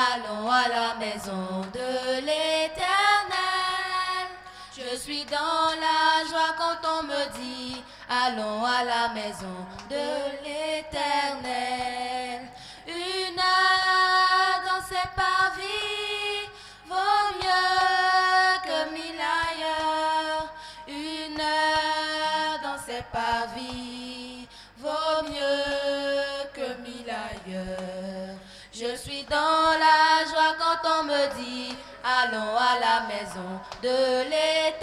allons à la maison de l'Éternel. Je suis dans la joie quand on me dit, allons à la maison de l'Éternel. Une heure dans ses parvis vaut mieux que 1000 ailleurs. Une heure dans ses parvis vaut mieux que 1000 ailleurs. Je suis dans la joie quand on me dit, allons à la maison de l'Éternel.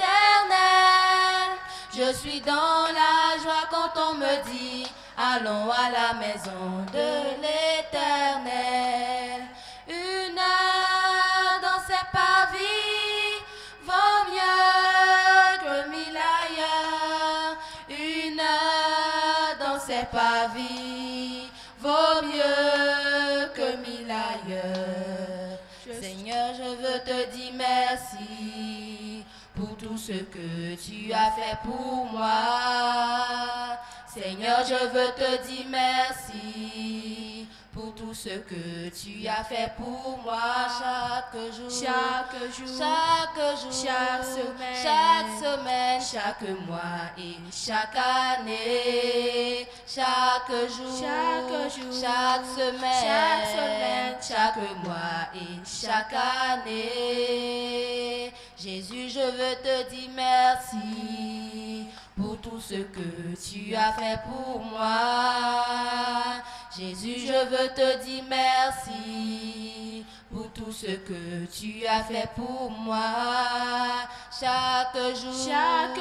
Je suis dans la joie quand on me dit, allons à la maison de l'Éternel. Une heure dans ses parvis vaut mieux que 1000 ailleurs. Une heure dans ses parvis vaut mieux que 1000 ailleurs. Seigneur, je veux te dire merci pour tout ce que tu as fait pour moi. Seigneur, je veux te dire merci pour tout ce que tu as fait pour moi chaque jour, chaque semaine, chaque mois et chaque année, chaque jour, chaque semaine, chaque mois et chaque année. Jésus, je veux te dire merci pour tout ce que tu as fait pour moi. Jésus, je veux te dire merci pour tout ce que tu as fait pour moi. Chaque jour, chaque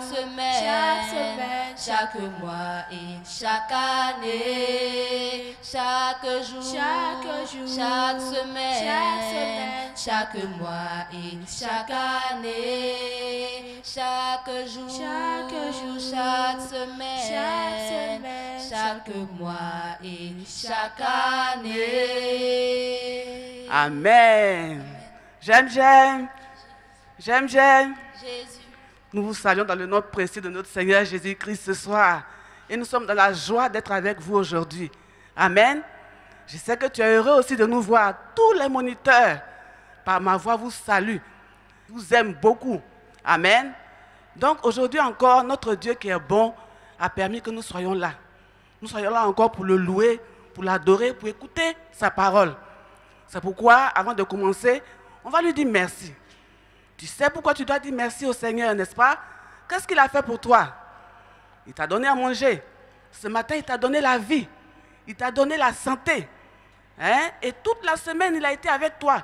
semaine, chaque mois et chaque année. Chaque jour, chaque semaine, chaque mois et chaque année. Chaque jour, chaque semaine, chaque mois et chaque année. Amen. J'aime. Jésus. Nous vous saluons dans le nom précieux de notre Seigneur Jésus-Christ ce soir. Et nous sommes dans la joie d'être avec vous aujourd'hui. Amen. Je sais que tu es heureux aussi de nous voir. Tous les moniteurs, par ma voix, vous saluent. Vous aiment beaucoup. Amen. Donc aujourd'hui encore, notre Dieu qui est bon a permis que nous soyons là. Nous soyons là encore pour le louer, pour l'adorer, pour écouter sa parole. C'est pourquoi, avant de commencer, on va lui dire merci. Tu sais pourquoi tu dois dire merci au Seigneur, n'est-ce pas? Qu'est-ce qu'il a fait pour toi? Il t'a donné à manger. Ce matin, il t'a donné la vie. Il t'a donné la santé. Hein? Et toute la semaine, il a été avec toi.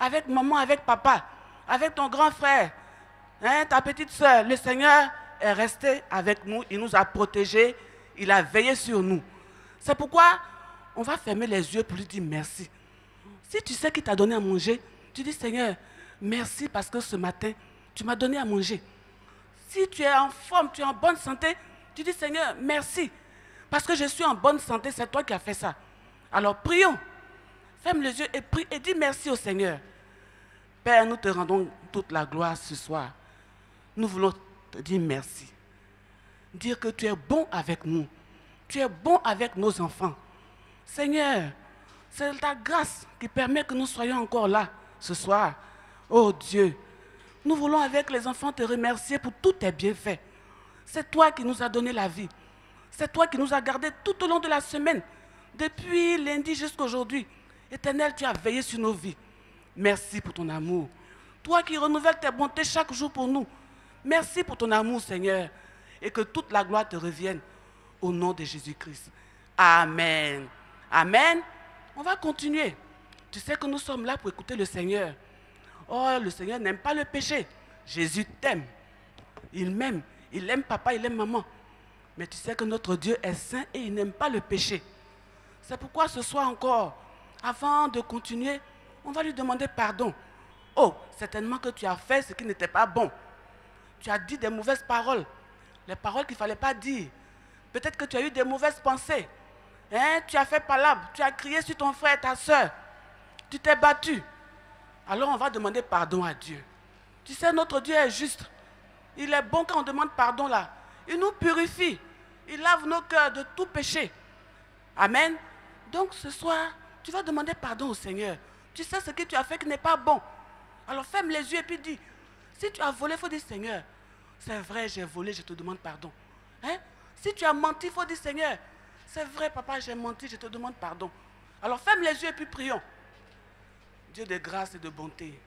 Avec maman, avec papa. Avec ton grand frère. Hein? Ta petite soeur. Le Seigneur est resté avec nous. Il nous a protégés. Il a veillé sur nous. C'est pourquoi on va fermer les yeux pour lui dire merci. Si tu sais qu'il t'a donné à manger, tu dis Seigneur, merci parce que ce matin, tu m'as donné à manger. Si tu es en forme, tu es en bonne santé, tu dis Seigneur, merci. Parce que je suis en bonne santé, c'est toi qui as fait ça. Alors prions. Ferme les yeux et prie et dis merci au Seigneur. Père, nous te rendons toute la gloire ce soir. Nous voulons te dire merci. Dire que tu es bon avec nous. Tu es bon avec nos enfants. Seigneur, c'est ta grâce qui permet que nous soyons encore là ce soir. Oh Dieu, nous voulons avec les enfants te remercier pour tous tes bienfaits. C'est toi qui nous as donné la vie. C'est toi qui nous as gardés tout au long de la semaine. Depuis lundi jusqu'à aujourd'hui. Éternel, tu as veillé sur nos vies. Merci pour ton amour. Toi qui renouvelles tes bontés chaque jour pour nous. Merci pour ton amour, Seigneur. Et que toute la gloire te revienne au nom de Jésus-Christ. Amen. Amen. On va continuer. Tu sais que nous sommes là pour écouter le Seigneur. Oh, le Seigneur n'aime pas le péché. Jésus t'aime. Il m'aime. Il aime papa, il aime maman. Mais tu sais que notre Dieu est saint et il n'aime pas le péché. C'est pourquoi ce soir encore, avant de continuer, on va lui demander pardon. Oh, certainement que tu as fait ce qui n'était pas bon. Tu as dit des mauvaises paroles. Les paroles qu'il ne fallait pas dire. Peut-être que tu as eu des mauvaises pensées. Hein? Tu as fait palabre. Tu as crié sur ton frère, ta soeur. Tu t'es battu. Alors on va demander pardon à Dieu. Tu sais, notre Dieu est juste. Il est bon quand on demande pardon là. Il nous purifie. Il lave nos cœurs de tout péché. Amen. Donc ce soir, tu vas demander pardon au Seigneur. Tu sais ce que tu as fait qui n'est pas bon. Alors ferme les yeux et puis dis, si tu as volé, il faut dire Seigneur, c'est vrai, j'ai volé, je te demande pardon. Hein? Si tu as menti, il faut dire Seigneur, c'est vrai, papa, j'ai menti, je te demande pardon. Alors ferme les yeux et puis prions. Dieu de grâce et de bonté.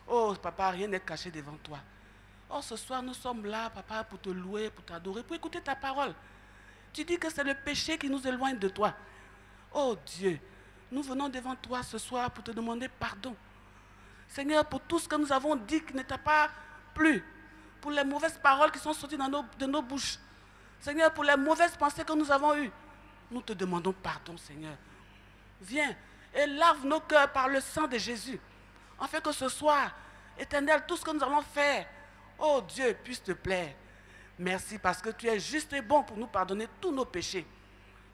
Oh papa, rien n'est caché devant toi. Oh, ce soir, nous sommes là, papa, pour te louer, pour t'adorer, pour écouter ta parole. Tu dis que c'est le péché qui nous éloigne de toi. Oh Dieu, nous venons devant toi ce soir pour te demander pardon. Seigneur, pour tout ce que nous avons dit qui ne t'a pas plu, pour les mauvaises paroles qui sont sorties de nos bouches. Seigneur, pour les mauvaises pensées que nous avons eues, nous te demandons pardon, Seigneur. Viens et lave nos cœurs par le sang de Jésus, afin que ce soir, Éternel, tout ce que nous allons faire, oh Dieu, puisse te plaire. Merci parce que tu es juste et bon pour nous pardonner tous nos péchés.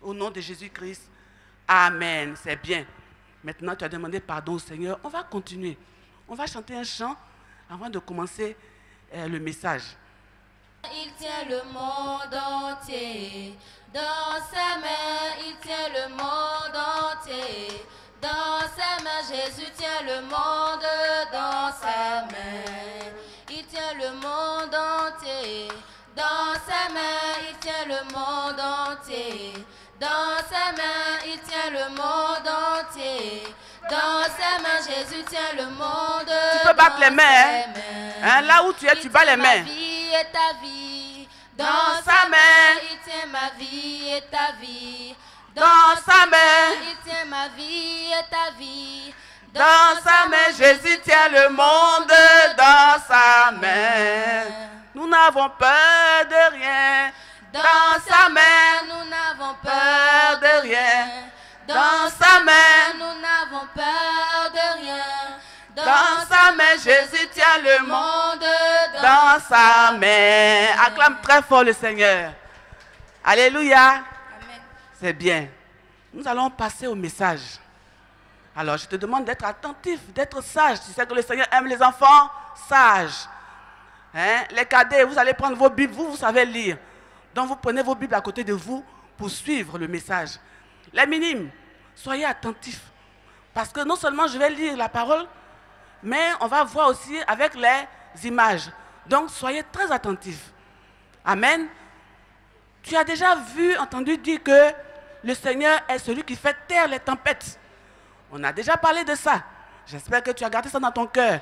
Au nom de Jésus-Christ, Amen. C'est bien. Maintenant, tu as demandé pardon au Seigneur. On va continuer. On va chanter un chant avant de commencer le message. Il tient le monde entier dans ses mains, il tient le monde entier dans ses mains. Jésus tient le monde dans ses mains. Il tient le monde entier dans ses mains, il tient le monde entier. Dans ses mains, il tient le monde entier. Dans ses mains, Jésus tient le monde. Tu peux battre les mains. Hein? Là où tu es, tu bats les mains. Ma vie et ta vie. Dans sa main, il tient ma vie et ta vie. Dans sa main, il tient ma vie et ta vie. Dans sa main, Jésus tient le monde dans sa main. Nous n'avons peur de rien. Dans sa main, nous n'avons peur de rien. Dans sa main, nous n'avons peur de rien. Dans sa main, Jésus tient le monde dans sa main. Acclame très fort le Seigneur. Alléluia. Amen. C'est bien. Nous allons passer au message. Alors, je te demande d'être attentif, d'être sage. Tu sais que le Seigneur aime les enfants sages. Hein? Les cadets, vous allez prendre vos Bibles, vous savez lire. Donc, vous prenez vos Bibles à côté de vous pour suivre le message. Les minimes, soyez attentifs. Parce que non seulement je vais lire la parole, mais on va voir aussi avec les images. Donc, soyez très attentifs. Amen. Tu as déjà entendu dire que le Seigneur est celui qui fait taire les tempêtes. On a déjà parlé de ça. J'espère que tu as gardé ça dans ton cœur.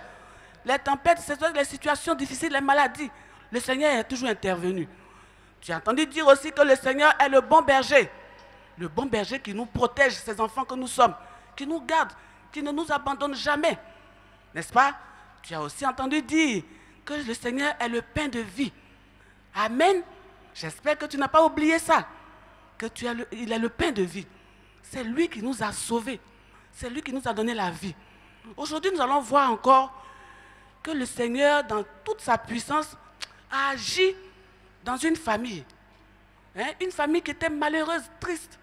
Les tempêtes, c'est les situations difficiles, les maladies. Le Seigneur est toujours intervenu. Tu as entendu dire aussi que le Seigneur est le bon berger. Le bon berger qui nous protège, ces enfants que nous sommes, qui nous garde, qui ne nous abandonne jamais. N'est-ce pas? Tu as aussi entendu dire que le Seigneur est le pain de vie. Amen. J'espère que tu n'as pas oublié ça. Il est le pain de vie. C'est lui qui nous a sauvés. C'est lui qui nous a donné la vie. Aujourd'hui, nous allons voir encore que le Seigneur, dans toute sa puissance, a agi dans une famille. Hein? Une famille qui était malheureuse, triste,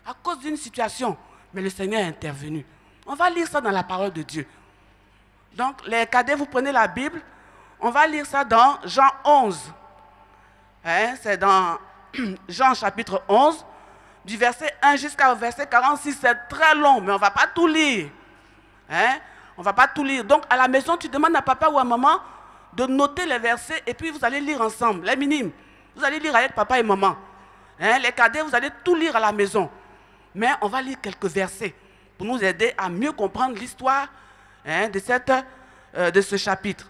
à cause d'une situation. Mais le Seigneur est intervenu. On va lire ça dans la parole de Dieu. Donc, les cadets, vous prenez la Bible. On va lire ça dans Jean 11. Hein? C'est dans Jean chapitre 11, du verset 1 jusqu'au verset 46. C'est très long, mais on ne va pas tout lire. Hein? On ne va pas tout lire. Donc, à la maison, tu demandes à papa ou à maman de noter les versets et puis vous allez lire ensemble. Les minimes, vous allez lire avec papa et maman. Hein? Les cadets, vous allez tout lire à la maison. Mais on va lire quelques versets pour nous aider à mieux comprendre l'histoire, hein, de ce chapitre.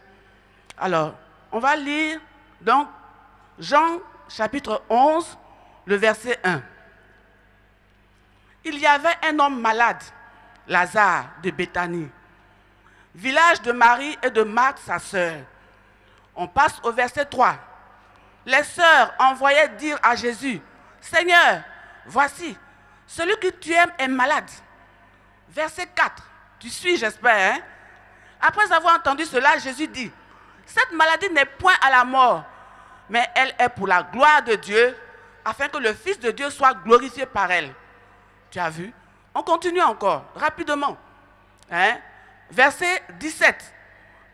Alors, on va lire donc Jean chapitre 11, le verset 1. Il y avait un homme malade, Lazare de Béthanie, village de Marie et de Marthe, sa sœur. On passe au verset 3. Les sœurs envoyaient dire à Jésus, « Seigneur, voici, celui que tu aimes est malade. » Verset 4. Tu suis, j'espère. Hein? Après avoir entendu cela, Jésus dit, « Cette maladie n'est point à la mort, mais elle est pour la gloire de Dieu, afin que le Fils de Dieu soit glorifié par elle. » Tu as vu? On continue encore, rapidement. Hein? Verset 17.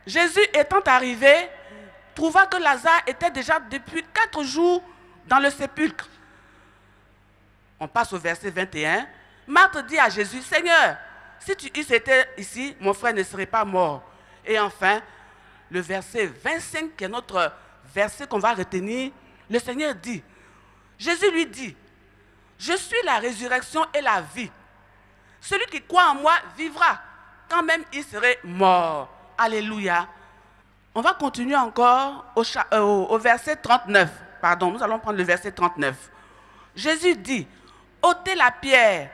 Jésus étant arrivé, trouva que Lazare était déjà depuis 4 jours dans le sépulcre. On passe au verset 21. Marthe dit à Jésus, Seigneur, si tu eusse été ici, mon frère ne serait pas mort. Et enfin, le verset 25, qui est notre verset qu'on va retenir, le Seigneur dit, Jésus lui dit, je suis la résurrection et la vie. Celui qui croit en moi vivra, quand même il serait mort. Alléluia. On va continuer encore au verset 39. Pardon, nous allons prendre le verset 39. Jésus dit, ôtez la pierre.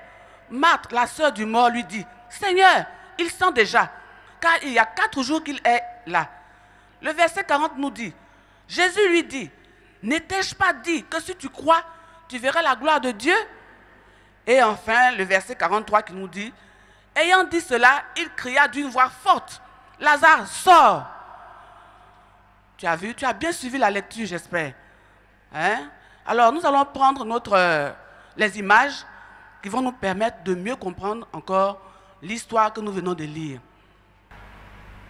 Marthe, la sœur du mort, lui dit, Seigneur, il sent déjà, car il y a 4 jours qu'il est là. Le verset 40 nous dit, Jésus lui dit, n'étais-je pas dit que si tu crois, tu verras la gloire de Dieu? Et enfin, le verset 43 qui nous dit, ayant dit cela, il cria d'une voix forte, Lazare, sors. Tu as vu, tu as bien suivi la lecture, j'espère. Hein? Alors, nous allons prendre les images qui vont nous permettre de mieux comprendre encore l'histoire que nous venons de lire.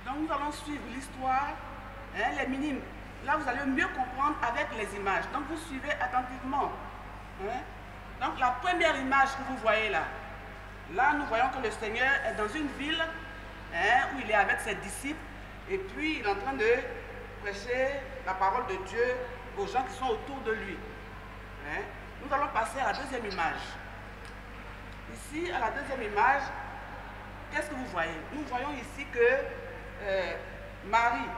Donc, nous allons suivre l'histoire, hein, les minimes. Là, vous allez mieux comprendre avec les images. Donc, vous suivez attentivement. Hein? Donc, la première image que vous voyez là, nous voyons que le Seigneur est dans une ville, hein, où il est avec ses disciples, et puis il est en train de prêcher la parole de Dieu aux gens qui sont autour de lui. Hein? Nous allons passer à la deuxième image. Ici, à la deuxième image, qu'est-ce que vous voyez? Nous voyons ici que Marie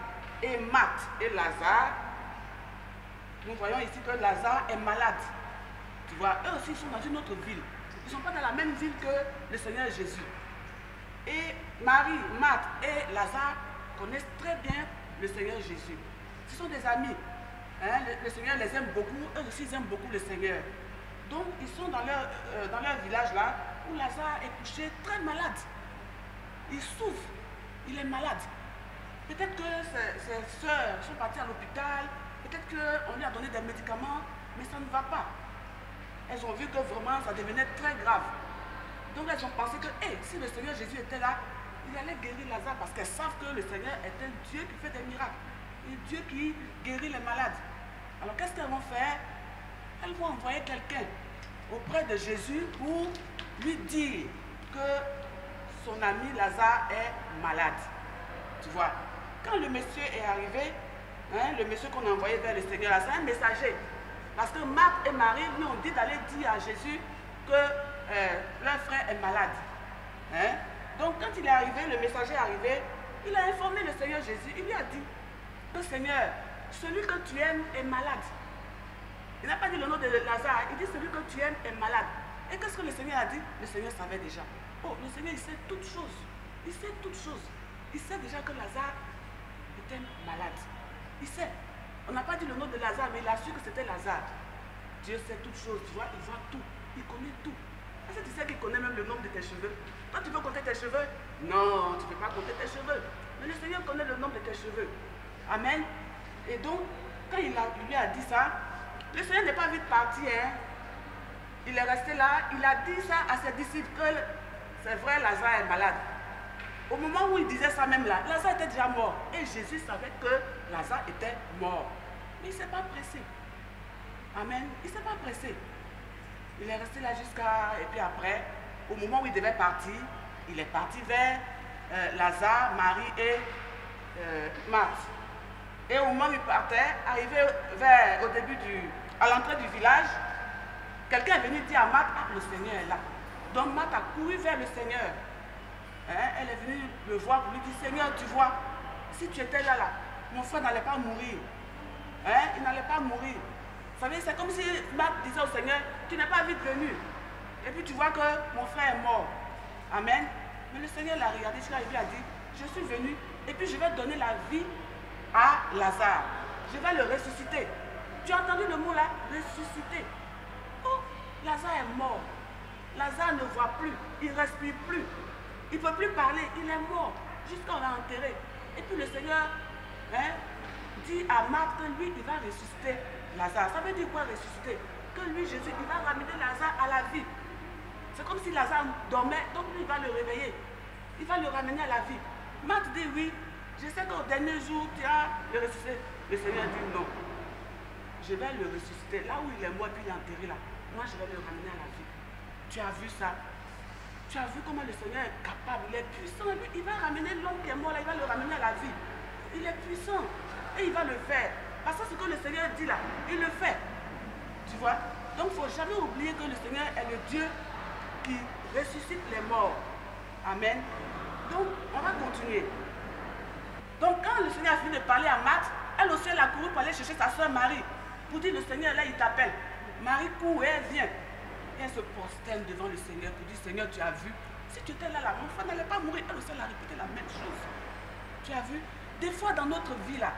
et Marthe et Lazare, nous voyons ici que Lazare est malade. Tu vois, eux aussi sont dans une autre ville. Ils ne sont pas dans la même ville que le Seigneur Jésus. Et Marie, Marthe et Lazare connaissent très bien le Seigneur Jésus. Ce sont des amis. Hein? Le Seigneur les aime beaucoup, eux aussi ils aiment beaucoup le Seigneur. Donc ils sont dans leur village là, où Lazare est couché très malade. Il souffre, il est malade. Peut-être que ses soeurs sont parties à l'hôpital, peut-être qu'on lui a donné des médicaments, mais ça ne va pas. Elles ont vu que vraiment ça devenait très grave. Donc elles ont pensé que si le Seigneur Jésus était là, il allait guérir Lazare parce qu'elles savent que le Seigneur est un Dieu qui fait des miracles. Un Dieu qui guérit les malades. Alors qu'est-ce qu'elles vont faire? Elles vont envoyer quelqu'un auprès de Jésus pour lui dire que son ami Lazare est malade. Tu vois, quand le monsieur est arrivé, hein, le monsieur qu'on a envoyé vers le Seigneur, c'est un messager. Parce que Marthe et Marie lui ont dit d'aller dire à Jésus que leur frère est malade. Hein? Donc quand il est arrivé, le messager est arrivé, il a informé le Seigneur Jésus. Il lui a dit que Seigneur, celui que tu aimes est malade. Il n'a pas dit le nom de Lazare, il dit celui que tu aimes est malade. Et qu'est-ce que le Seigneur a dit? Le Seigneur savait déjà. Oh, le Seigneur, il sait toutes choses. Il sait toutes choses. Il sait déjà que Lazare était malade. Il sait. On n'a pas dit le nom de Lazare, mais il a su que c'était Lazare. Dieu sait toutes choses, tu vois, il voit tout. Il connaît tout. Est-ce que tu sais qu'il connaît même le nombre de tes cheveux? Toi, tu veux compter tes cheveux? Non, tu ne peux pas compter tes cheveux. Mais le Seigneur connaît le nombre de tes cheveux. Amen. Et donc, quand il lui a dit ça, le Seigneur n'est pas vite parti. Hein. Il est resté là. Il a dit ça à ses disciples que c'est vrai, Lazare est malade. Au moment où il disait ça même là, Lazare était déjà mort. Et Jésus savait que Lazare était mort. Mais il ne s'est pas pressé. Amen. Il ne s'est pas pressé. Il est resté là jusqu'à... Et puis après, au moment où il devait partir, il est parti vers Lazare, Marie et Marthe. Et au moment où il partait, arrivé à l'entrée du village, quelqu'un est venu dire à Marthe, ah, le Seigneur est là. Donc Marthe a couru vers le Seigneur. Hein, elle est venue le voir pour lui dire, Seigneur, tu vois, si tu étais là, mon frère n'allait pas mourir. Hein, il n'allait pas mourir. Vous savez, c'est comme si Marthe disait au Seigneur, tu n'es pas vite venu. Et puis tu vois que mon frère est mort. Amen. Mais le Seigneur l'a regardé, il lui a dit, je suis venu et puis je vais donner la vie à Lazare. Je vais le ressusciter. Tu as entendu le mot là? Ressusciter. Oh, Lazare est mort. Lazare ne voit plus, il ne respire plus. Il ne peut plus parler, il est mort. Jusqu'à on l'a enterré. Et puis le Seigneur dit à Marthe que lui, il va ressusciter Lazare. Ça veut dire quoi ressusciter? Que lui, Jésus, il va ramener Lazare à la vie. C'est comme si Lazare dormait, donc lui, il va le réveiller. Il va le ramener à la vie. Marthe dit oui, je sais qu'au dernier jour, tu as le ressuscité. Le Seigneur dit non. Je vais le ressusciter. Là où il est mort, puis il est enterré là. Moi, je vais le ramener à la vie. Tu as vu ça? Tu as vu comment le Seigneur est capable, il est puissant. Il va ramener l'homme qui est mort là, il va le ramener à la vie. Il est puissant et il va le faire. Parce que ce que le Seigneur dit là, il le fait. Tu vois? Donc il ne faut jamais oublier que le Seigneur est le Dieu qui ressuscite les morts. Amen. Donc on va continuer. Donc quand le Seigneur a fini de parler à Marthe, elle aussi elle a couru pour aller chercher sa soeur Marie. Pour dire le Seigneur là il t'appelle. Marie court et elle vient. Et elle se prosterne devant le Seigneur pour dire Seigneur tu as vu. Si tu étais là, mon frère n'allait pas mourir. Elle aussi elle a répété la même chose. Tu as vu? Des fois dans notre vie là,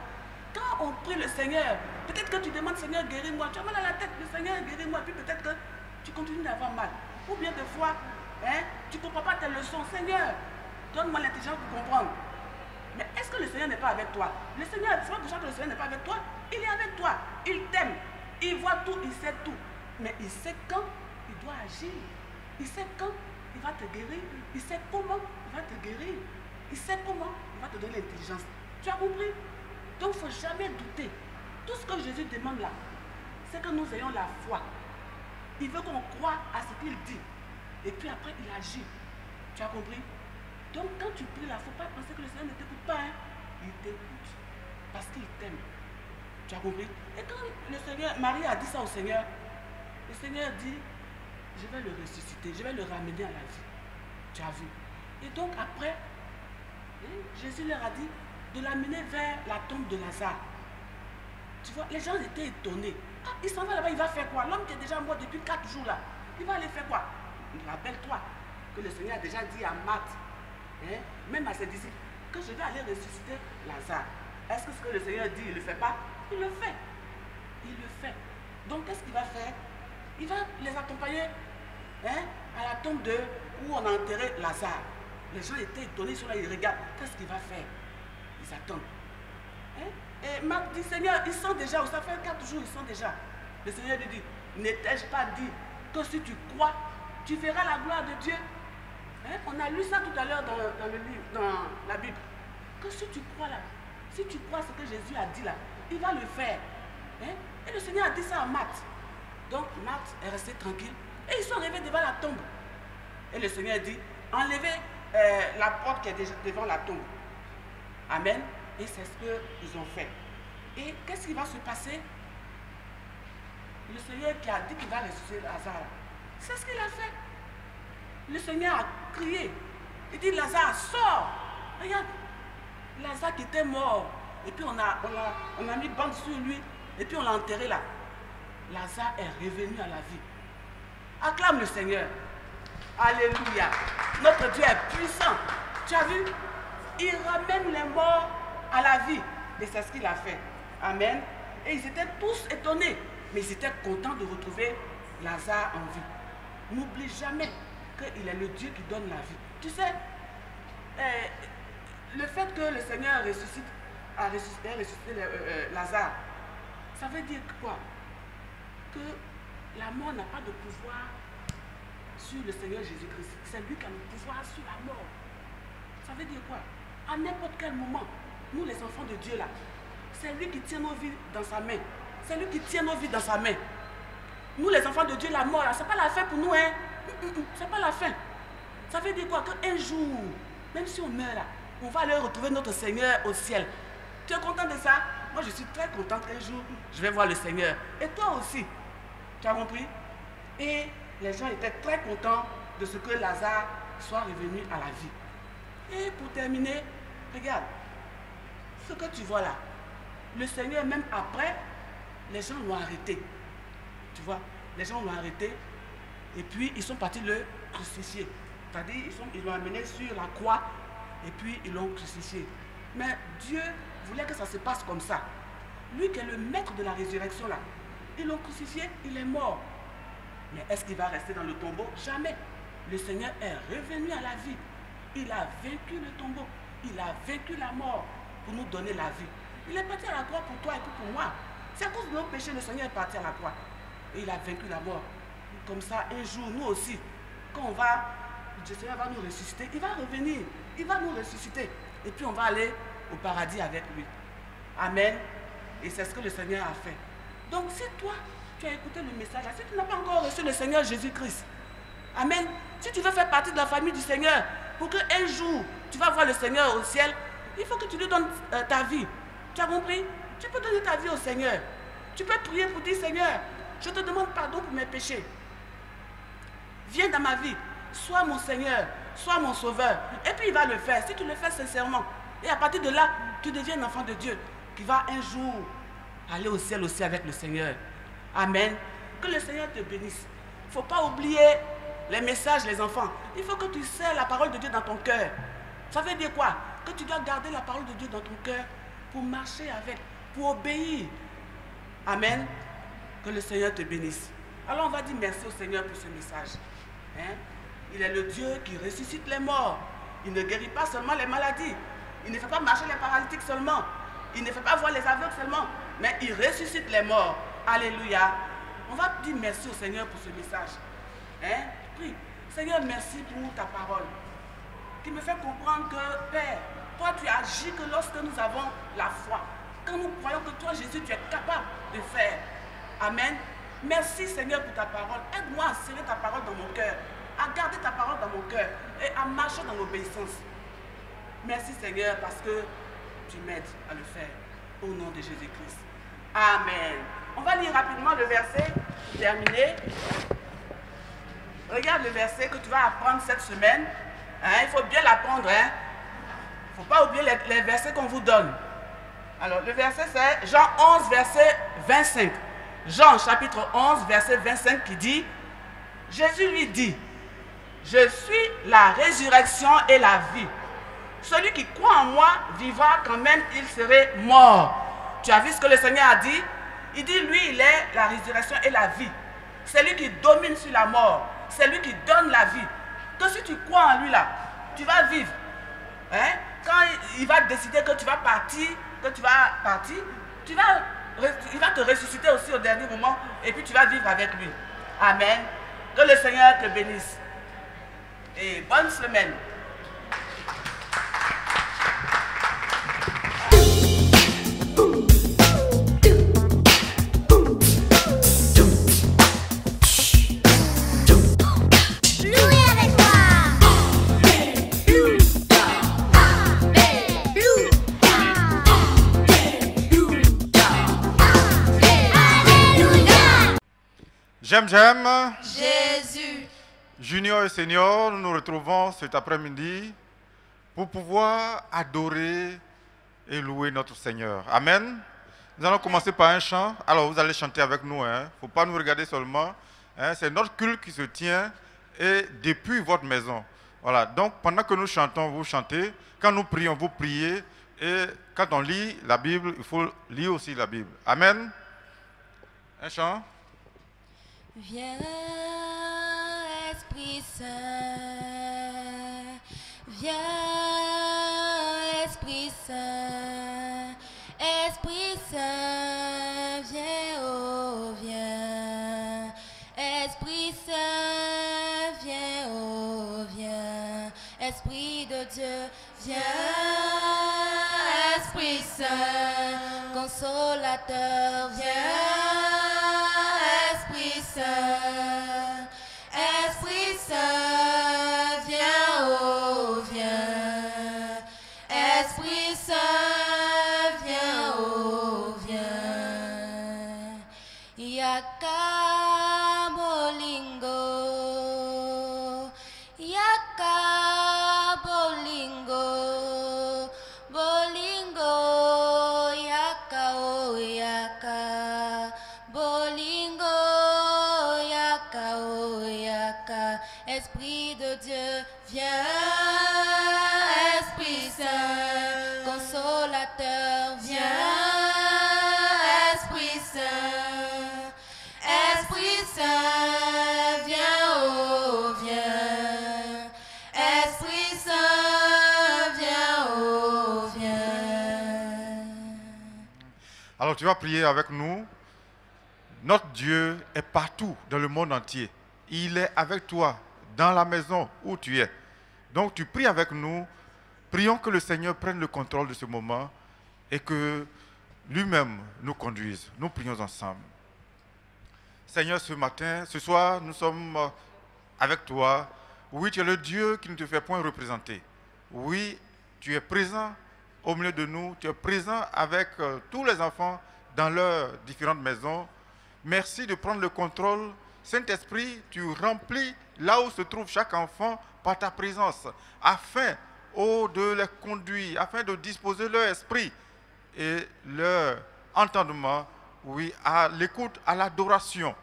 quand on prie le Seigneur, peut-être que tu demandes Seigneur guéris-moi, tu as mal à la tête, le Seigneur guéris-moi, puis peut-être que tu continues d'avoir mal. Ou bien des fois, tu ne comprends pas tes leçons. Seigneur, donne-moi l'intelligence pour comprendre. Mais est-ce que le Seigneur n'est pas avec toi? Le Seigneur, c'est pas pour ça que le Seigneur n'est pas avec toi. Il est avec toi. Il t'aime. Il voit tout, il sait tout. Mais il sait quand il doit agir. Il sait quand il va te guérir. Il sait comment il va te guérir. Il sait comment il va te donner l'intelligence. Tu as compris? Donc il ne faut jamais douter. Tout ce que Jésus demande là, c'est que nous ayons la foi. Il veut qu'on croie à ce qu'il dit. Et puis après, il agit. Tu as compris? Donc quand tu pries là, il ne faut pas penser que le Seigneur ne t'écoute pas. Il t'écoute parce qu'il t'aime. Tu as compris? Et quand le Seigneur, Marie a dit ça au Seigneur, le Seigneur dit, je vais le ressusciter, je vais le ramener à la vie. Tu as vu? Et donc après, Jésus leur a dit de l'amener vers la tombe de Lazare. Tu vois, les gens étaient étonnés. Ah, il s'en va là-bas, il va faire quoi? L'homme qui est déjà mort depuis 4 jours là, il va aller faire quoi? Rappelle-toi que le Seigneur a déjà dit à Marthe, même à ses disciples, que je vais aller ressusciter Lazare. Est-ce que ce que le Seigneur dit, il ne le fait pas? Il le fait. Il le fait. Donc qu'est-ce qu'il va faire? Il va les accompagner à la tombe de où on a enterré Lazare. Les gens étaient étonnés, ils sont là, ils regardent. Qu'est-ce qu'il va faire? Ils attendent. Et Marc dit, Seigneur, ils sont déjà, ça fait 4 jours, ils sont déjà. Le Seigneur lui dit, n'ai-je pas dit que si tu crois, tu verras la gloire de Dieu? On a lu ça tout à l'heure dans le livre, dans la Bible. Que si tu crois là, si tu crois ce que Jésus a dit là, il va le faire. Et le Seigneur a dit ça à Marthe. Donc Marthe est restée tranquille. Et ils sont arrivés devant la tombe. Et le Seigneur dit, enlevez la porte qui est devant la tombe. Amen. Et c'est ce qu'ils ont fait. Et qu'est-ce qui va se passer? Le Seigneur qui a dit qu'il va ressusciter Lazare, c'est ce qu'il a fait. Le Seigneur a crié. Il dit, Lazare, sors. Regarde, Lazare qui était mort. Et puis on a mis bande sur lui. Et puis on l'a enterré là. Lazare est revenu à la vie. Acclame le Seigneur. Alléluia. Notre Dieu est puissant. Tu as vu? Il ramène les morts à la vie. Et c'est ce qu'il a fait. Amen. Et ils étaient tous étonnés. Mais ils étaient contents de retrouver Lazare en vie. N'oublie jamais qu'il est le Dieu qui donne la vie. Tu sais, le fait que le Seigneur a ressuscité Lazare, ça veut dire quoi? Que la mort n'a pas de pouvoir sur le Seigneur Jésus-Christ. C'est lui qui a le pouvoir sur la mort. Ça veut dire quoi? À n'importe quel moment, nous les enfants de Dieu là, c'est lui qui tient nos vies dans sa main. C'est lui qui tient nos vies dans sa main. Nous les enfants de Dieu, la mort là, c'est pas la fin pour nous, hein. C'est pas la fin. Ça veut dire quoi? Qu'un jour, même si on meurt là, on va aller retrouver notre Seigneur au ciel. Tu es content de ça? Moi je suis très contente qu'un jour, je vais voir le Seigneur. Et toi aussi, tu as compris? Et les gens étaient très contents de ce que Lazare soit revenu à la vie. Et pour terminer, regarde, ce que tu vois là, le Seigneur même après, les gens l'ont arrêté. Tu vois, les gens l'ont arrêté et puis ils sont partis le crucifier. C'est-à-dire, ils l'ont amené sur la croix et puis ils l'ont crucifié. Mais Dieu voulait que ça se passe comme ça. Lui qui est le maître de la résurrection là, ils l'ont crucifié, il est mort. Mais est-ce qu'il va rester dans le tombeau? Jamais. Le Seigneur est revenu à la vie. Il a vaincu le tombeau. Il a vaincu la mort pour nous donner la vie. Il est parti à la croix pour toi et pour moi. C'est à cause de nos péchés, le Seigneur est parti à la croix. Et il a vaincu la mort. Comme ça, un jour, nous aussi, quand le Seigneur va nous ressusciter, il va revenir. Il va nous ressusciter. Et puis on va aller au paradis avec lui. Amen. Et c'est ce que le Seigneur a fait. Donc si toi, tu as écouté le message, si tu n'as pas encore reçu le Seigneur Jésus-Christ, Amen. Si tu veux faire partie de la famille du Seigneur, pour qu'un jour tu vas voir le Seigneur au ciel, il faut que tu lui donnes ta vie. Tu as compris? Tu peux donner ta vie au Seigneur. Tu peux prier pour dire, Seigneur, je te demande pardon pour mes péchés. Viens dans ma vie. Sois mon Seigneur. Sois mon sauveur. Et puis il va le faire. Si tu le fais sincèrement. Et à partir de là, tu deviens un enfant de Dieu qui va un jour aller au ciel aussi avec le Seigneur. Amen. Que le Seigneur te bénisse. Il ne faut pas oublier les messages, les enfants. Il faut que tu serres la parole de Dieu dans ton cœur. Ça veut dire quoi? Que tu dois garder la parole de Dieu dans ton cœur pour marcher avec, pour obéir. Amen. Que le Seigneur te bénisse. Alors on va dire merci au Seigneur pour ce message. Hein? Il est le Dieu qui ressuscite les morts. Il ne guérit pas seulement les maladies. Il ne fait pas marcher les paralytiques seulement. Il ne fait pas voir les aveugles seulement. Mais il ressuscite les morts. Alléluia. On va dire merci au Seigneur pour ce message. Hein? Prie. Seigneur, merci pour ta parole. Qui me fait comprendre que, Père, toi tu agis que lorsque nous avons la foi. Quand nous croyons que toi, Jésus, tu es capable de faire. Amen. Merci Seigneur pour ta parole. Aide-moi à serrer ta parole dans mon cœur, à garder ta parole dans mon cœur et à marcher dans l'obéissance. Merci Seigneur parce que tu m'aides à le faire. Au nom de Jésus-Christ. Amen. On va lire rapidement le verset pour terminer. Regarde le verset que tu vas apprendre cette semaine. Hein, il faut bien l'apprendre. Il ne faut pas oublier les versets qu'on vous donne. Alors, le verset c'est Jean 11, verset 25. Jean chapitre 11, verset 25 qui dit, Jésus lui dit, je suis la résurrection et la vie. Celui qui croit en moi vivra quand même il serait mort. Tu as vu ce que le Seigneur a dit? Il dit, lui, il est la résurrection et la vie. C'est lui qui domine sur la mort. C'est lui qui donne la vie. Donc si tu crois en lui là, tu vas vivre. Hein? Quand il va décider que tu vas partir, il va te ressusciter aussi au dernier moment et puis tu vas vivre avec lui. Amen. Que le Seigneur te bénisse. Et bonne semaine. J'aime. Jésus. Junior et senior, nous nous retrouvons cet après-midi pour pouvoir adorer et louer notre Seigneur. Amen. Nous allons commencer par un chant. Alors vous allez chanter avec nous. Il ne faut pas nous regarder seulement. C'est notre culte qui se tient et depuis votre maison. Voilà. Donc pendant que nous chantons, vous chantez. Quand nous prions, vous priez. Et quand on lit la Bible, il faut lire aussi la Bible. Amen. Un chant. Viens, Esprit Saint, viens, Esprit Saint, Esprit Saint, viens, oh viens, Esprit Saint, viens, oh viens, Esprit de Dieu, viens, Esprit Saint, consolateur, viens. Esprit Saint, viens, oh viens. Esprit Saint, viens, oh viens. Yaka bolingo, yaka bolingo, bolingo, yaka oh yaka, bolingo. Esprit de Dieu, viens, Esprit Saint, consolateur, viens, Esprit Saint, Esprit Saint, viens, oh viens, Esprit Saint, viens, oh viens. Alors tu vas prier avec nous. Notre Dieu est partout dans le monde entier. Il est avec toi dans la maison où tu es. Donc tu pries avec nous. Prions que le Seigneur prenne le contrôle de ce moment et que lui-même nous conduise. Nous prions ensemble. Seigneur, ce soir, nous sommes avec toi. Oui, tu es le Dieu qui ne te fait point représenter. Oui, tu es présent au milieu de nous. Tu es présent avec tous les enfants dans leurs différentes maisons. Merci de prendre le contrôle. Saint-Esprit, tu remplis là où se trouve chaque enfant par ta présence, afin de les conduire, afin de disposer leur esprit et leur entendement, oui, à l'écoute, à l'adoration.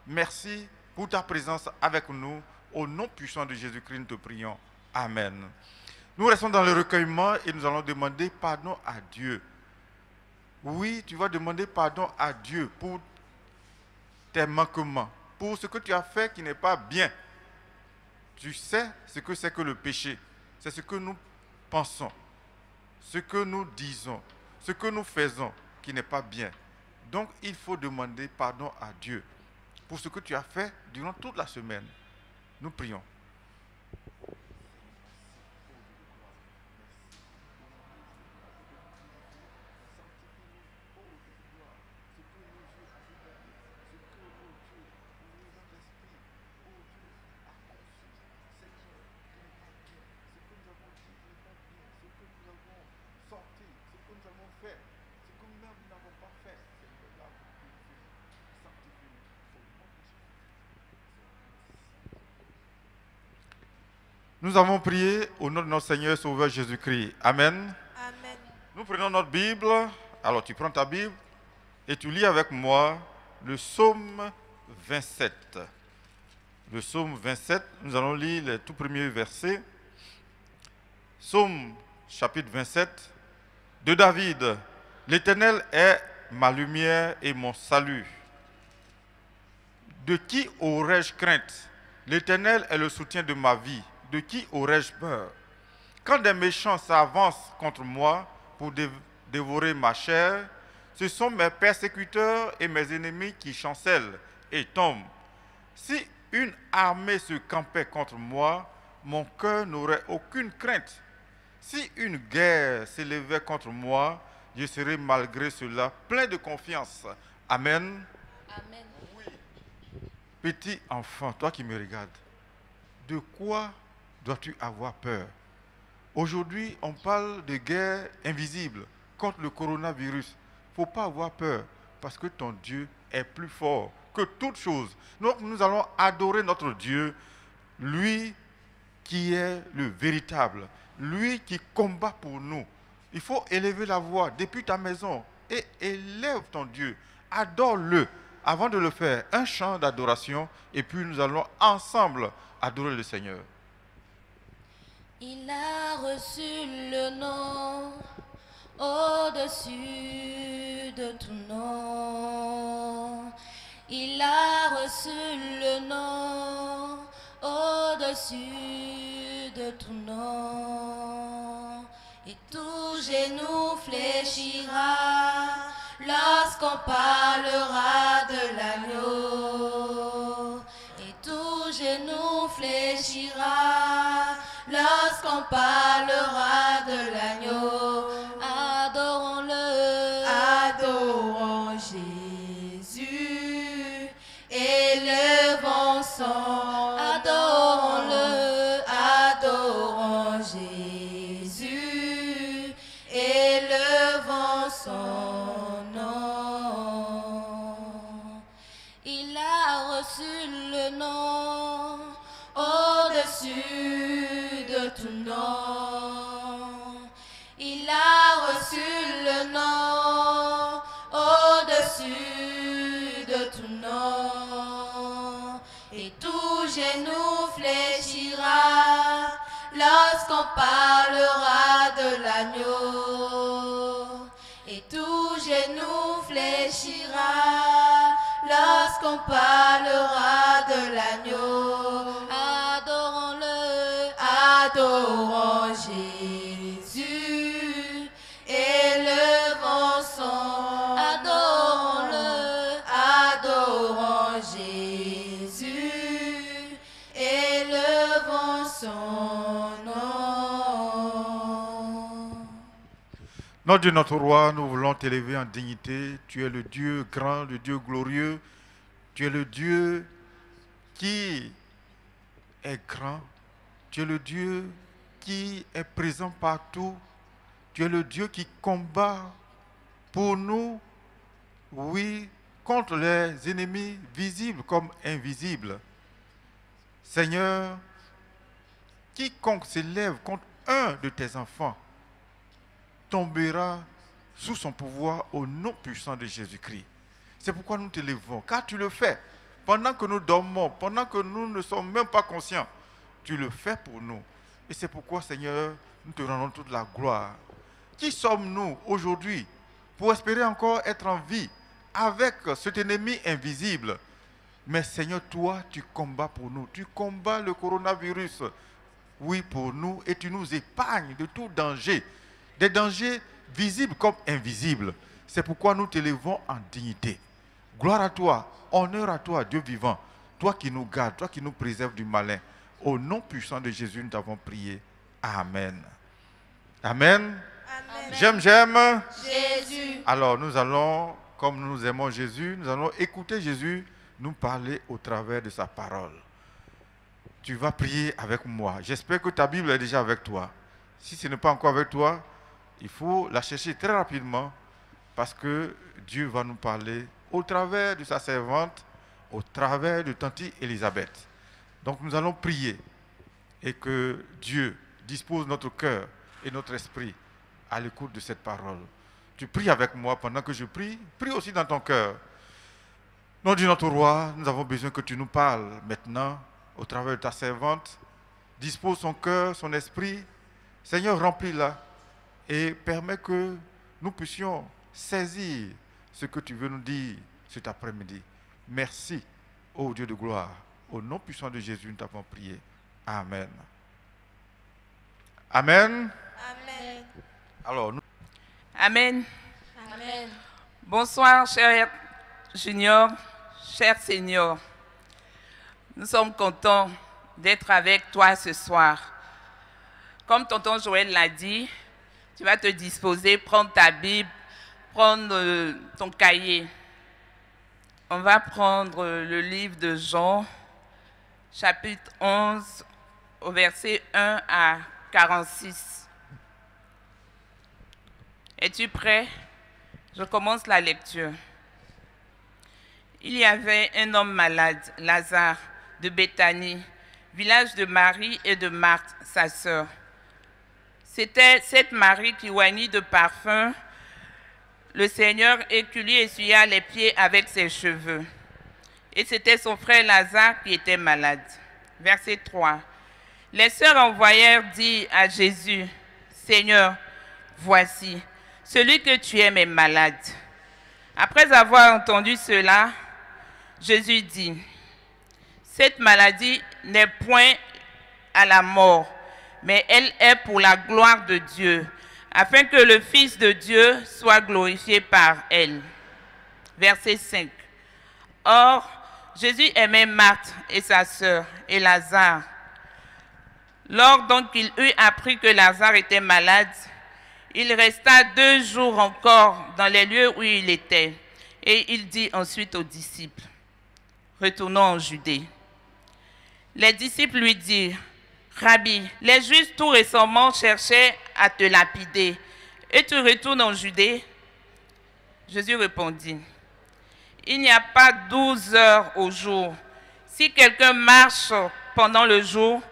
Merci pour ta présence avec nous. Au nom puissant de Jésus-Christ, nous te prions. Amen. Nous restons dans le recueillement et nous allons demander pardon à Dieu. Oui, tu vas demander pardon à Dieu pour tes manquements, pour ce que tu as fait qui n'est pas bien. Tu sais ce que c'est que le péché. C'est ce que nous pensons, ce que nous disons, ce que nous faisons qui n'est pas bien. Donc, il faut demander pardon à Dieu pour ce que tu as fait durant toute la semaine. Nous prions. Nous avons prié au nom de notre Seigneur et Sauveur Jésus-Christ. Amen. Amen. Nous prenons notre Bible. Alors tu prends ta Bible et tu lis avec moi le psaume 27. Le psaume 27, nous allons lire les tout premiers versets. Psaume chapitre 27 de David. L'Éternel est ma lumière et mon salut. De qui aurais-je crainte? L'Éternel est le soutien de ma vie. De qui aurais-je peur? Quand des méchants s'avancent contre moi pour dévorer ma chair, ce sont mes persécuteurs et mes ennemis qui chancellent et tombent. Si une armée se campait contre moi, mon cœur n'aurait aucune crainte. Si une guerre s'élevait contre moi, je serais malgré cela plein de confiance. Amen. Amen. Oui. Petit enfant, toi qui me regardes, de quoi dois-tu avoir peur? Aujourd'hui, on parle de guerre invisible contre le coronavirus. Il ne faut pas avoir peur parce que ton Dieu est plus fort que toute chose. Donc nous allons adorer notre Dieu, lui qui est le véritable, lui qui combat pour nous. Il faut élever la voix depuis ta maison et élève ton Dieu, adore-le. Avant de le faire, un chant d'adoration et puis nous allons ensemble adorer le Seigneur. Il a reçu le nom au-dessus de tout nom. Il a reçu le nom au-dessus de tout nom. Et tout genou fléchira lorsqu'on parlera de l'agneau. Et tout genou fléchira lorsqu'on parlera de l'agneau. Adorons-le, adorons Jésus, élevons son. Adorons-le, adorons Jésus, élevons son nom. Il a reçu le nom au-dessus de tout nom. Il a reçu le nom au-dessus de tout nom. Et tout genou fléchira lorsqu'on parlera de l'agneau. Et tout genou fléchira lorsqu'on parlera de l'agneau. Adorons-le, adorons Jésus, élevons son. Adorons-le, adorons Jésus, élevons son nom. Notre Dieu, notre roi, nous voulons t'élever en dignité. Tu es le Dieu grand, le Dieu glorieux. Tu es le Dieu qui es grand. Tu es le Dieu qui est présent partout. Tu es le Dieu qui combat pour nous, oui, contre les ennemis visibles comme invisibles. Seigneur, quiconque s'élève contre un de tes enfants tombera sous son pouvoir au nom puissant de Jésus-Christ. C'est pourquoi nous t'élevons, car tu le fais. Pendant que nous dormons, pendant que nous ne sommes même pas conscients, tu le fais pour nous. Et c'est pourquoi, Seigneur, nous te rendons toute la gloire. Qui sommes-nous aujourd'hui pour espérer encore être en vie avec cet ennemi invisible? Mais Seigneur, toi, tu combats pour nous. Tu combats le coronavirus, oui, pour nous, et tu nous épargnes de tout danger, des dangers visibles comme invisibles. C'est pourquoi nous t'élevons en dignité. Gloire à toi, honneur à toi, Dieu vivant, toi qui nous gardes, toi qui nous préserves du malin. Au nom puissant de Jésus, nous t'avons prié. Amen. Amen. Amen. J'aime. Jésus. Alors nous allons, comme nous aimons Jésus, nous allons écouter Jésus nous parler au travers de sa parole. Tu vas prier avec moi. J'espère que ta Bible est déjà avec toi. Si ce n'est pas encore avec toi, il faut la chercher très rapidement parce que Dieu va nous parler au travers de sa servante, au travers de Tanti Elisabeth. Donc nous allons prier et que Dieu dispose notre cœur et notre esprit à l'écoute de cette parole. Tu pries avec moi pendant que je prie. Prie aussi dans ton cœur. Nom de notre roi, nous avons besoin que tu nous parles maintenant au travers de ta servante. Dispose son cœur, son esprit. Seigneur, remplis-la et permets que nous puissions saisir ce que tu veux nous dire cet après-midi. Merci, ô Dieu de gloire. Au nom puissant de Jésus, nous t'avons prié. Amen. Amen. Amen. Alors, nous... Amen. Amen. Bonsoir, cher Junior, cher Seigneur. Nous sommes contents d'être avec toi ce soir. Comme tonton Joël l'a dit, tu vas te disposer, prendre ta Bible, prendre ton cahier. On va prendre le livre de Jean, chapitre 11, au verset 1 à 46. Es-tu prêt? Je commence la lecture. Il y avait un homme malade, Lazare, de Béthanie, village de Marie et de Marthe, sa sœur. C'était cette Marie qui oignit de parfum le Seigneur et qui lui essuya les pieds avec ses cheveux. Et c'était son frère Lazare qui était malade. Verset 3. Les sœurs envoyèrent dire à Jésus, Seigneur, voici, celui que tu aimes est malade. Après avoir entendu cela, Jésus dit, cette maladie n'est point à la mort, mais elle est pour la gloire de Dieu, afin que le Fils de Dieu soit glorifié par elle. Verset 5. Or, Jésus aimait Marthe et sa sœur et Lazare. Lors donc qu'il eut appris que Lazare était malade, il resta 2 jours encore dans les lieux où il était. Et il dit ensuite aux disciples, retournons en Judée. Les disciples lui dirent, Rabbi, les Juifs tout récemment cherchaient à te lapider, et tu retournes en Judée? Jésus répondit, il n'y a pas 12 heures au jour. Si quelqu'un marche pendant le jour,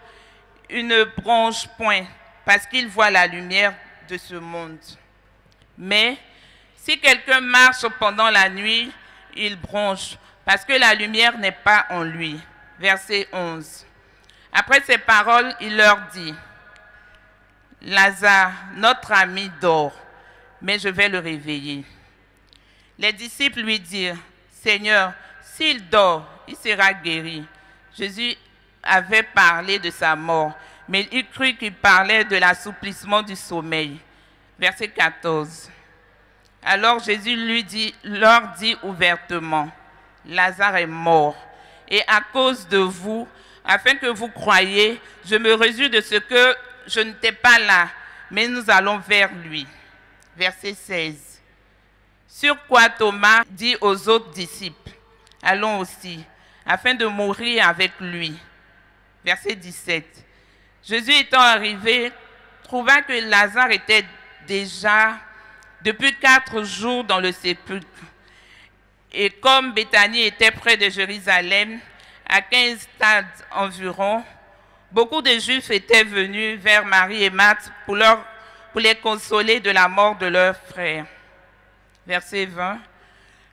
il ne bronche point, parce qu'il voit la lumière de ce monde. Mais si quelqu'un marche pendant la nuit, il bronche, parce que la lumière n'est pas en lui. Verset 11. Après ces paroles, il leur dit, Lazare, notre ami dort, mais je vais le réveiller. Les disciples lui dirent, Seigneur, s'il dort, il sera guéri. Jésus avait parlé de sa mort, mais il crut qu'il parlait de l'assouplissement du sommeil. Verset 14. Alors Jésus leur dit ouvertement, Lazare est mort, et à cause de vous, afin que vous croyiez, je me réjouis de ce que je n'étais pas là, mais nous allons vers lui. Verset 16. Sur quoi Thomas dit aux autres disciples, allons aussi, afin de mourir avec lui. Verset 17. Jésus étant arrivé, trouva que Lazare était déjà depuis 4 jours dans le sépulcre. Et comme Béthanie était près de Jérusalem, à 15 stades environ, beaucoup de Juifs étaient venus vers Marie et Marthe pour les consoler de la mort de leur frère. Verset 20.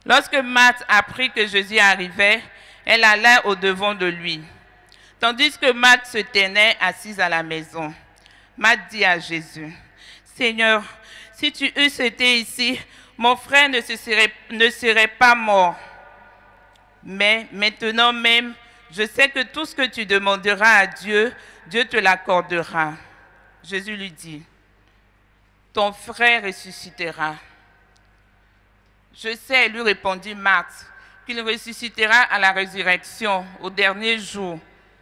Lorsque Marthe apprit que Jésus arrivait, elle alla au-devant de lui. Tandis que Marthe se tenait assise à la maison, Marthe dit à Jésus, « Seigneur, si tu eusses été ici, mon frère ne serait pas mort. Mais maintenant même, je sais que tout ce que tu demanderas à Dieu, Dieu te l'accordera. » Jésus lui dit, « Ton frère ressuscitera. » Je sais, lui répondit Marthe, qu'il ressuscitera à la résurrection au dernier jour.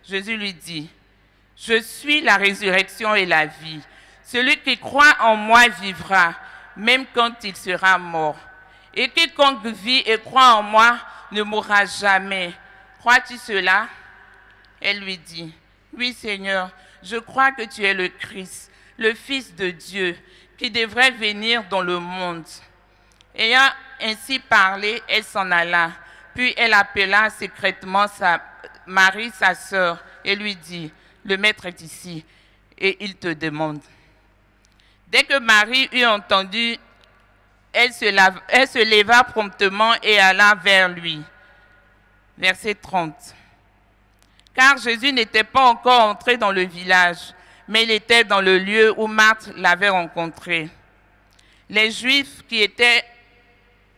Jésus lui dit, « Je suis la résurrection et la vie. Celui qui croit en moi vivra, même quand il sera mort. Et quiconque vit et croit en moi ne mourra jamais. Crois-tu cela? » Elle lui dit, « Oui, Seigneur, je crois que tu es le Christ, le Fils de Dieu, qui devrait venir dans le monde. » Ayant ainsi parlé, elle s'en alla. Puis elle appela secrètement Marie, sa sœur, et lui dit, « Le maître est ici, et il te demande. » Dès que Marie eut entendu, elle se leva promptement et alla vers lui. Verset 30. Car Jésus n'était pas encore entré dans le village, mais il était dans le lieu où Marthe l'avait rencontré. Les Juifs qui étaient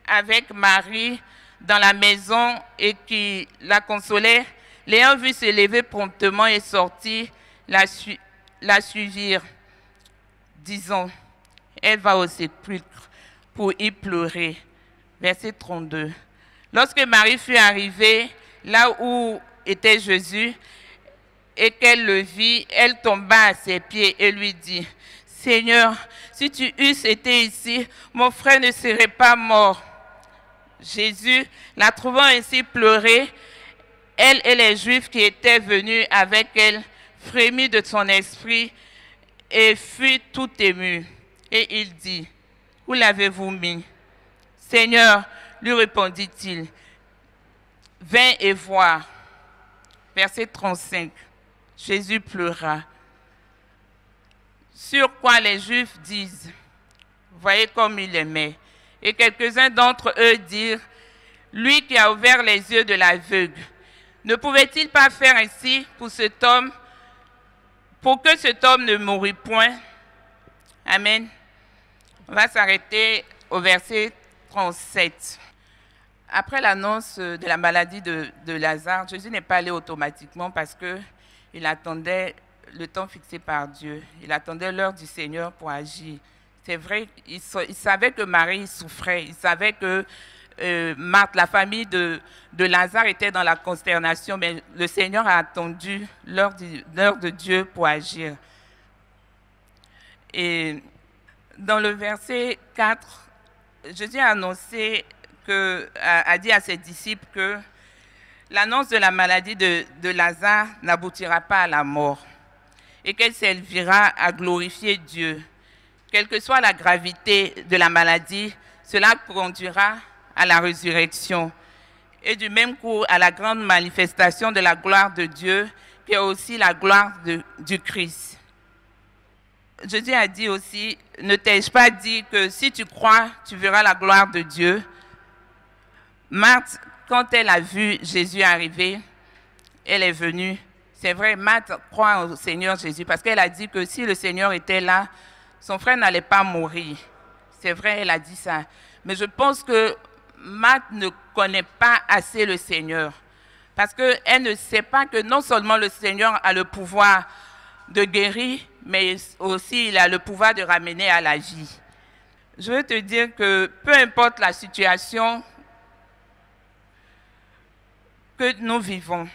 avec Marie dans la maison et qui la consolaient, l'ayant vue se lever promptement et sortir, la suivirent, disant, elle va au sépulcre pour y pleurer. Verset 32. Lorsque Marie fut arrivée là où était Jésus et qu'elle le vit, elle tomba à ses pieds et lui dit, « Seigneur, si tu eusses été ici, mon frère ne serait pas mort. » Jésus, la trouvant ainsi pleurer, elle et les Juifs qui étaient venus avec elle, frémit de son esprit et fut tout ému. Et il dit, « Où l'avez-vous mis? » « Seigneur, lui répondit-il, « Viens et vois. » Verset 35. Jésus pleura. Sur quoi les Juifs disent, « Voyez comme il aimait. » Et quelques-uns d'entre eux dirent, « Lui qui a ouvert les yeux de l'aveugle, ne pouvait-il pas faire ainsi pour cet homme, pour que cet homme ne mourût point? » Amen. On va s'arrêter au verset 37. Après l'annonce de la maladie de Lazare, Jésus n'est pas allé automatiquement parce qu'il attendait le temps fixé par Dieu. Il attendait l'heure du Seigneur pour agir. C'est vrai, il savait que Marie souffrait. Il savait que Marthe, la famille de Lazare, était dans la consternation, mais le Seigneur a attendu l'heure de Dieu pour agir. Et dans le verset 4, Jésus a dit à ses disciples que l'annonce de la maladie de Lazare n'aboutira pas à la mort et qu'elle servira à glorifier Dieu. Quelle que soit la gravité de la maladie, cela conduira à la résurrection et du même coup à la grande manifestation de la gloire de Dieu, qui est aussi la gloire du Christ. Jésus a dit aussi, ne t'ai-je pas dit que si tu crois, tu verras la gloire de Dieu? Marthe, quand elle a vu Jésus arriver, elle est venue. C'est vrai, Marthe croit au Seigneur Jésus parce qu'elle a dit que si le Seigneur était là, son frère n'allait pas mourir. C'est vrai, elle a dit ça. Mais je pense que Marthe ne connaît pas assez le Seigneur. Parce qu'elle ne sait pas que non seulement le Seigneur a le pouvoir de guérir, mais aussi il a le pouvoir de ramener à la vie. Je veux te dire que peu importe la situation que nous vivons,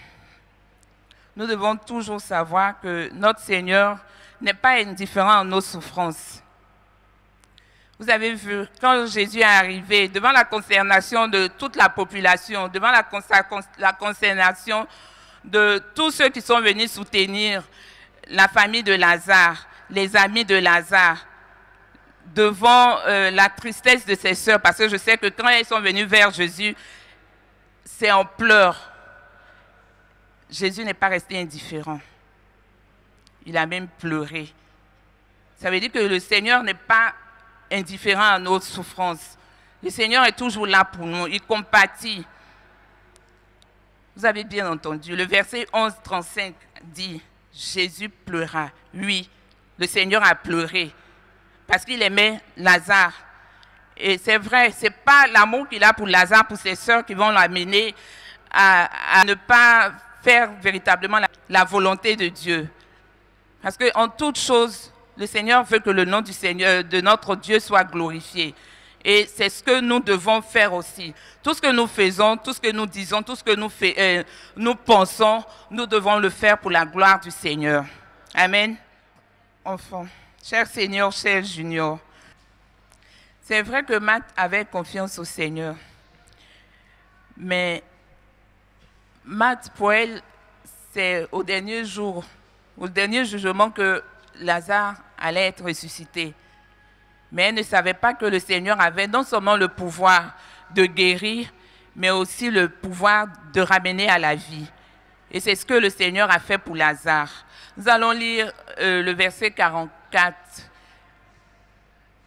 nous devons toujours savoir que notre Seigneur n'est pas indifférent à nos souffrances. Vous avez vu, quand Jésus est arrivé, devant la consternation de toute la population, devant la consternation de tous ceux qui sont venus soutenir la famille de Lazare, les amis de Lazare, devant la tristesse de ses sœurs, parce que je sais que quand elles sont venues vers Jésus, c'est en pleurs. Jésus n'est pas resté indifférent. Il a même pleuré. Ça veut dire que le Seigneur n'est pas indifférent à nos souffrances. Le Seigneur est toujours là pour nous. Il compatit. Vous avez bien entendu. Le verset 11-35 dit, Jésus pleura. Oui, le Seigneur a pleuré parce qu'il aimait Lazare. Et c'est vrai, ce n'est pas l'amour qu'il a pour Lazare, pour ses sœurs qui vont l'amener à ne pas faire véritablement la volonté de Dieu. Parce qu'en toute chose, le Seigneur veut que le nom du Seigneur, de notre Dieu, soit glorifié. Et c'est ce que nous devons faire aussi. Tout ce que nous faisons, tout ce que nous disons, tout ce que nous pensons, nous devons le faire pour la gloire du Seigneur. Amen. Enfants, cher Seigneur, cher Junior, c'est vrai que Matt avait confiance au Seigneur. Mais Matt, pour elle, c'est au dernier jour, au dernier jugement que Lazare allait être ressuscité. Mais elle ne savait pas que le Seigneur avait non seulement le pouvoir de guérir, mais aussi le pouvoir de ramener à la vie. Et c'est ce que le Seigneur a fait pour Lazare. Nous allons lire le verset 44.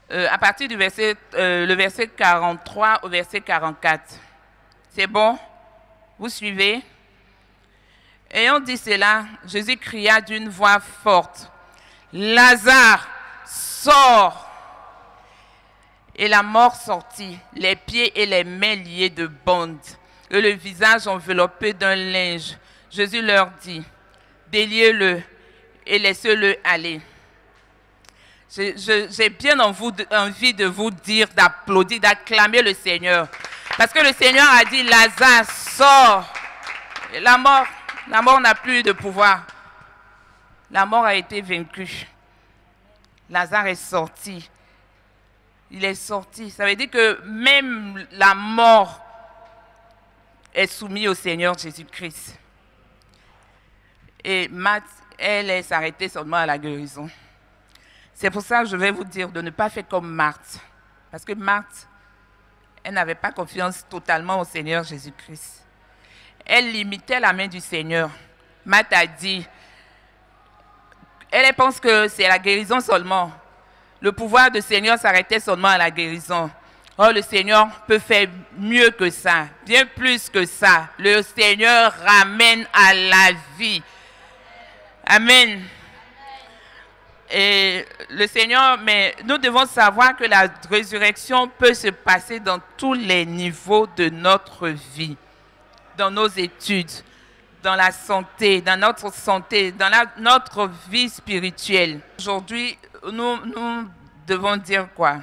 À partir du verset, le verset 43 au verset 44. C'est bon? Vous suivez? Ayant dit cela, Jésus cria d'une voix forte, « Lazare, sors !» Et la mort sortit, les pieds et les mains liés de bandes, et le visage enveloppé d'un linge. Jésus leur dit, « Déliez-le et laissez-le aller. » J'ai bien envie de vous dire, d'applaudir, d'acclamer le Seigneur. Parce que le Seigneur a dit, « Lazare, sors !» Et la mort n'a plus de pouvoir. La mort a été vaincue. Lazare est sorti. Il est sorti. Ça veut dire que même la mort est soumise au Seigneur Jésus-Christ. Et Matt, elle s'est arrêtée seulement à la guérison. C'est pour ça que je vais vous dire de ne pas faire comme Marthe. Parce que Marthe, elle n'avait pas confiance totalement au Seigneur Jésus-Christ. Elle limitait la main du Seigneur. Marthe a dit, elle pense que c'est la guérison seulement. Le pouvoir du Seigneur s'arrêtait seulement à la guérison. Oh, le Seigneur peut faire mieux que ça, bien plus que ça. Le Seigneur ramène à la vie. Amen. Et le Seigneur, mais nous devons savoir que la résurrection peut se passer dans tous les niveaux de notre vie, dans nos études, dans la santé, dans notre vie spirituelle. Aujourd'hui, nous devons dire quoi?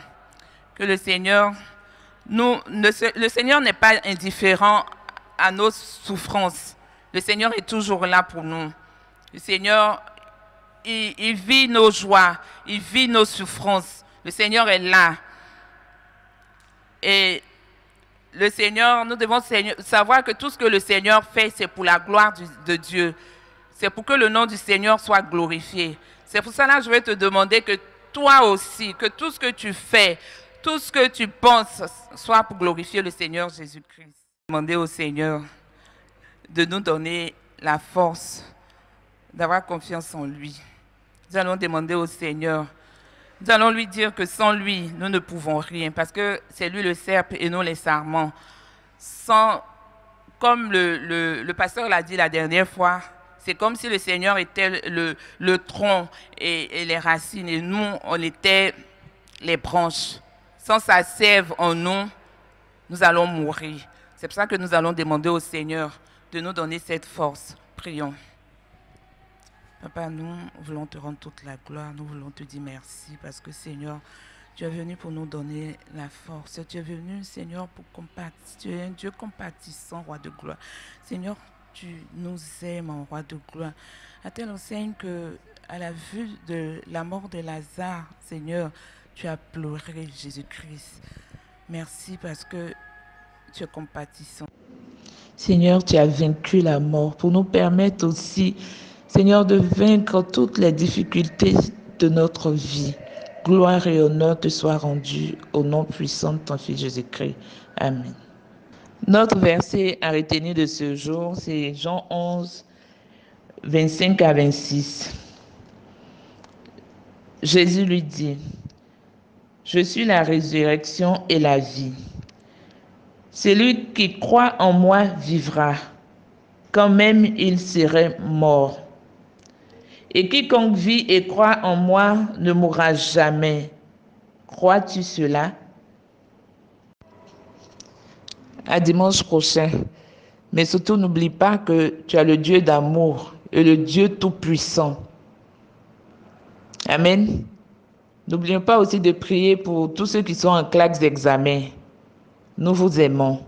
Que le Seigneur, le Seigneur n'est pas indifférent à nos souffrances. Le Seigneur est toujours là pour nous. Le Seigneur, il vit nos joies, il vit nos souffrances. Le Seigneur est là. Et le Seigneur, nous devons savoir que tout ce que le Seigneur fait, c'est pour la gloire de Dieu. C'est pour que le nom du Seigneur soit glorifié. C'est pour cela que je vais te demander que toi aussi, que tout ce que tu fais, tout ce que tu penses, soit pour glorifier le Seigneur Jésus-Christ. Demander au Seigneur de nous donner la force d'avoir confiance en lui. Nous allons demander au Seigneur, nous allons lui dire que sans lui, nous ne pouvons rien, parce que c'est lui le serpe et non les sarments. Comme le pasteur l'a dit la dernière fois, c'est comme si le Seigneur était le tronc et les racines, et nous, on était les branches. Sans sa sève en nous, nous allons mourir. C'est pour ça que nous allons demander au Seigneur de nous donner cette force. Prions. Papa, nous voulons te rendre toute la gloire, nous voulons te dire merci parce que Seigneur, tu es venu pour nous donner la force. Tu es venu, Seigneur, pour compatir. Tu es un Dieu compatissant, roi de gloire. Seigneur, tu nous aimes, en roi de gloire. À telle enseigne que, à la vue de la mort de Lazare, Seigneur, tu as pleuré, Jésus-Christ. Merci parce que tu es compatissant. Seigneur, tu as vaincu la mort pour nous permettre aussi, Seigneur, de vaincre toutes les difficultés de notre vie. Gloire et honneur te soient rendus au nom puissant de ton Fils Jésus-Christ. Amen. Notre verset à retenir de ce jour, c'est Jean 11, 25 à 26. Jésus lui dit, « Je suis la résurrection et la vie. Celui qui croit en moi vivra, quand même il serait mort. Et quiconque vit et croit en moi ne mourra jamais. Crois-tu cela? » À dimanche prochain. Mais surtout, n'oublie pas que tu as le Dieu d'amour et le Dieu tout-puissant. Amen. N'oublions pas aussi de prier pour tous ceux qui sont en classe d'examen. Nous vous aimons.